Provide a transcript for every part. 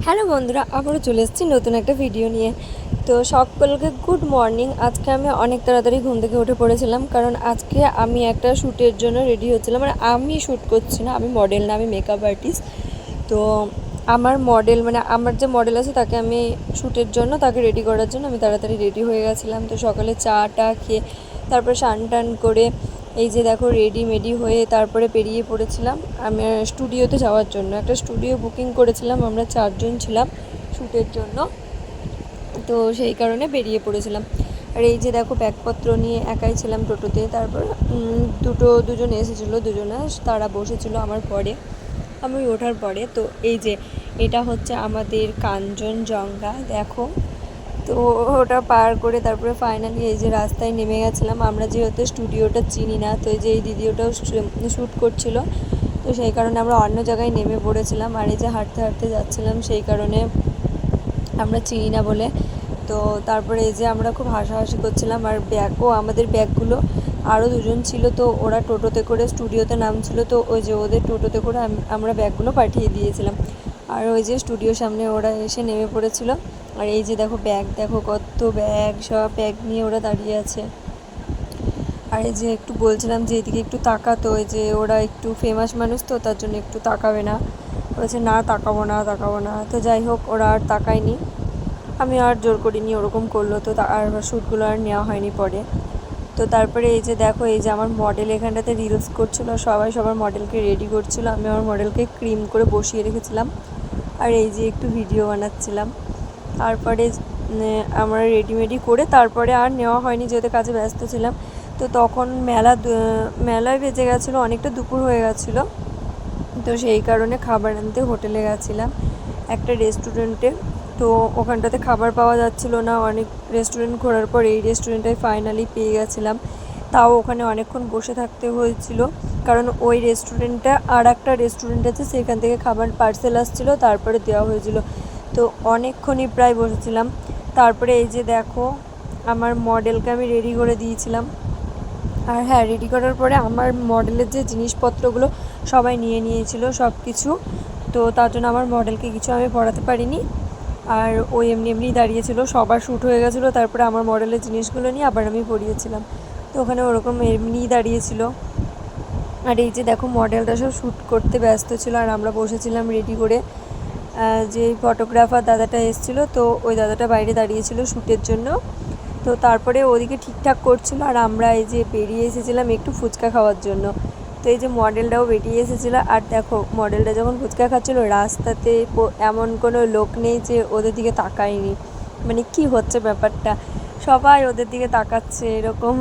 Hello বন্ধুরা, আবারও চলে এসেছি নতুন একটা ভিডিও নিয়ে। তো সকলকে গুড মর্নিং। আজকে আমি অনেক তাড়াতাড়ি ঘুম থেকে উঠে পড়েছিলাম, কারণ আজকে আমি একটা শ্যুটের জন্য রেডি হচ্ছিলাম। মানে আমি শ্যুট করছি না, আমি মডেল না, আমি মেকআপ আর্টিস্ট। তো আমার মডেল মানে আমার যে মডেল আছে তাকে আমি শ্যুটের জন্য, তাকে রেডি করার জন্য আমি তাড়াতাড়ি রেডি হয়ে গেছিলাম। তো সকালে চা খেয়ে তারপরে স্নান টান করে এই যে দেখো রেডি হয়ে তারপরে বেরিয়ে পড়েছিলাম আমি স্টুডিওতে যাওয়ার জন্য। একটা স্টুডিও বুকিং করেছিলাম, আমরা 4 জন ছিলাম শ্যুটের জন্য, তো সেই কারণে বেরিয়ে পড়েছিলাম। আর এই যে দেখো ব্যাগপত্র নিয়ে একাই ছিলাম টোটোতে। তারপর দুজন এসেছিলো, দুজনে তারা বসেছিল আমার পরে, আমি ওঠার পরে। তো এই যে এটা হচ্ছে আমাদের কাঞ্চনজঙ্ঘা, দেখো। তো ওটা পার করে তারপরে ফাইনালি এই যে রাস্তায় নেমে গেছিলাম আমরা, যেহেতু স্টুডিওটা চিনি না। তো এই যে এই দিদি ওটাও শ্যুট করছিল, তো সেই কারণে আমরা অন্য জায়গায় নেমে পড়েছিলাম। আর এই যে হাঁটতে হাঁটতে যাচ্ছিলাম, সেই কারণে আমরা চিনি না বলে। তো তারপরে এই যে আমরা খুব হাসাহাসি করছিলাম। আর আমাদের ব্যাগগুলো আরও দুজন ছিল, তো ওরা টোটোতে করে স্টুডিওতে নামছিল, তো ওই যে ওদের টোটোতে করে আমরা ব্যাগগুলো পাঠিয়ে দিয়েছিলাম। আর ওই যে স্টুডিওর সামনে ওরা এসে নেমে পড়েছিল। আর এই যে দেখো ব্যাগ, দেখো কত ব্যাগ, সব ব্যাগ নিয়ে ওরা দাঁড়িয়ে আছে। আর এই যে একটু বলছিলাম যে এদিকে একটু তাকাতো, ওই যে ওরা একটু ফেমাস মানুষ, তো তার জন্য একটু তাকাবে না, বলছে না তাকাবো না। তো যাই হোক, ওরা আর তাকায়নি, আমি আর জোর করিনি, ওরকম করলো। তো আর শ্যুটগুলো আর নেওয়া হয়নি পরে। তো তারপরে এই যে দেখো, এই যে আমার মডেল এখানটাতে রিলস করছিলো, সবাই সবার মডেলকে রেডি করছিলো, আমি আমার মডেলকে ক্রিম করে বসিয়ে রেখেছিলাম। আর এই যে একটু ভিডিও বানাচ্ছিলাম। তারপরে আমরা রেডিমেডি করে তারপরে আর নেওয়া হয়নি, যেহেতু কাজে ব্যস্ত ছিলাম। তো তখন মেলায় বেজে গেছিলো, অনেকটা দুপুর হয়ে গেছিলো। তো সেই কারণে খাবার আনতে হোটেলে গেছিলাম একটা রেস্টুরেন্টে। তো ওখানটাতে খাবার পাওয়া যাচ্ছিলো না, অনেক রেস্টুরেন্ট ঘোরার পর এই রেস্টুরেন্টটাই ফাইনালি পেয়ে গেছিলাম। তাও ওখানে অনেকক্ষণ বসে থাকতে হয়েছিল, কারণ ওই রেস্টুরেন্টটা আর একটা রেস্টুরেন্ট আছে, সেখান থেকে খাবার পার্সেল আসছিলো, তারপরে দেওয়া হয়েছিল। তো অনেকক্ষণই প্রায় বসেছিলাম। তারপরে এই যে দেখো, আমার মডেলকে আমি রেডি করে দিয়েছিলাম। আর হ্যাঁ, রেডি করার পরে আমার মডেলের যে জিনিসপত্রগুলো সবাই নিয়ে নিয়েছিল সব কিছু। তো তার জন্য আমার মডেলকে কিছু আমি পড়াতে পারিনি, আর ওই এমনি দাঁড়িয়েছিল, সবার শ্যুট হয়ে গেছিলো। তারপরে আমার মডেলের জিনিসগুলো নিয়ে আবার আমি পরিয়েছিলাম, তো ওখানে ওরকম এমনিই দাঁড়িয়েছিল। আর এই যে দেখো, মডেলটা সব শ্যুট করতে ব্যস্ত ছিল, আর আমরা বসেছিলাম রেডি করে। যে ফটোগ্রাফার দাদাটা এসেছিলো, তো ওই দাদাটা বাইরে দাঁড়িয়েছিল শ্যুটের জন্য। তো তারপরে ওদিকে ঠিকঠাক করছিল, আর আমরা এই যে বেরিয়ে এসেছিলাম একটু ফুচকা খাওয়ার জন্য। তো এই যে মডেলটাও বেরিয়ে এসেছিলো, আর দেখো মডেলটা যখন ফুচকা খাচ্ছিলো, রাস্তাতে এমন কোনো লোক নেই যে ওদের দিকে তাকায়নি। মানে কি হচ্ছে ব্যাপারটা, সবাই ওদের দিকে তাকাচ্ছে এরকম।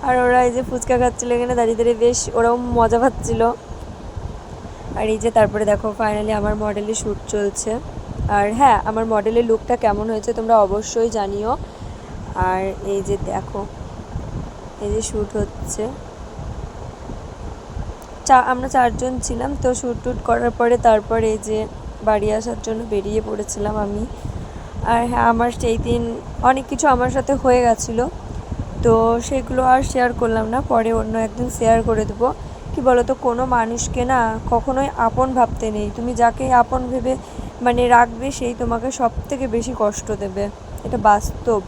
আর ওরা এই যে ফুচকা খাচ্ছিলো এখানে দাঁড়িয়ে বেশ ওরাও মজা পাচ্ছিলো। আর এই যে তারপরে দেখো ফাইনালি আমার মডেলের শ্যুট চলছে। আর হ্যাঁ, আমার মডেলের লুকটা কেমন হয়েছে তোমরা অবশ্যই জানিও। আর এই যে দেখো, এই যে শ্যুট হচ্ছে, আমরা 4 জন ছিলাম। তো শ্যুট করার পরে তারপরে এই যে বাড়ি আসার জন্য বেরিয়ে পড়েছিলাম আমি। আর হ্যাঁ, আমার সেই দিন অনেক কিছু আমার সাথে হয়ে গেছিলো, তো সেগুলো আর শেয়ার করলাম না, পরে অন্য একদিন শেয়ার করে দেবো। কি বলো তো, কোনো মানুষকে না কখনোই আপন ভাবতে নেই। তুমি যাকে আপন ভেবে মানে রাখবে, সেই তোমাকে সব থেকে বেশি কষ্ট দেবে, এটা বাস্তব।